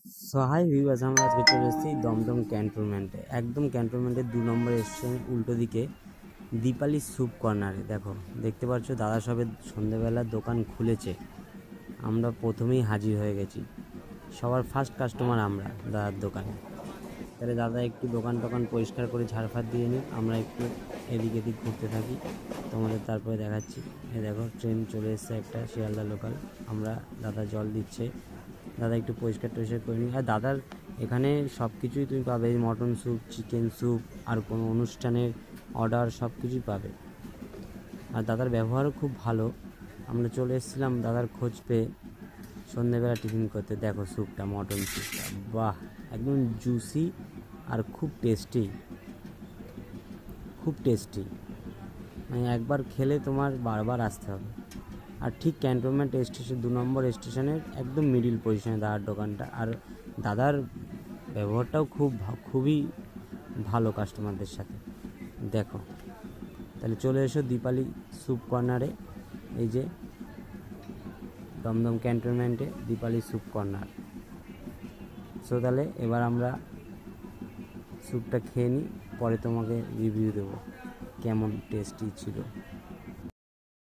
Hi viewers, আমরা আজকে চলে এসেছি দমদম ক্যান্টনমেন্টে। একদম ক্যান্টনমেন্টের 2 নম্বর স্টেশন উল্টো দিকে দীপালি স্যুপ কর্নারে। দেখো, দেখতে পাচ্ছ দাদা সবে সন্ধ্যেবেলা দোকান খুলেছে। আমরা প্রথমেই হাজির হয়ে গেছি, সবার ফার্স্ট কাস্টমার আমরা দাদার দোকানে। তাহলে দাদা একটু দোকান টোকান পরিষ্কার করে ঝাড়ফাড় দিয়ে নিই, আমরা একটু এদিক এদিক ঘুরতে থাকি, তোমাদের তারপরে দেখাচ্ছি। এই দেখো, ট্রেন চলে এসছে একটা, শিয়ালদা লোকাল। আমরা দাদা জল দিচ্ছে, দাদা একটু পরিষ্কার টরিষ্কার করে নিই। আর দাদার এখানে সব কিছুই তুমি পাবে, মটন স্যুপ, চিকেন স্যুপ, আর কোনো অনুষ্ঠানের অর্ডার সব কিছুই পাবে। আর দাদার ব্যবহারও খুব ভালো। আমরা চলে এসেছিলাম দাদার খোঁজ পেয়ে সন্ধ্যেবেলা টিফিন করতে। দেখো স্যুপটা, মটন স্যুপটা, বাহ, একদম জুসি আর খুব টেস্টি, খুব টেস্টি। মানে একবার খেলে তোমার বারবার আসতে হবে। আর ঠিক ক্যান্টনমেন্ট স্টেশন 2 নম্বর স্টেশনের একদম মিডিল পজিশনে দাদার দোকানটা। আর দাদার ব্যবহারটাও খুবই ভালো কাস্টমারদের সাথে। দেখো, তাহলে চলে এসো দীপালি স্যুপ কর্নারে। এই যে দমদম ক্যান্টনমেন্টে দীপালি স্যুপ কর্নার। সো তাহলে এবার আমরা স্যুপটা খেয়ে নিই, পরে তোমাকে রিভিউ দেবো কেমন টেস্টি ছিল।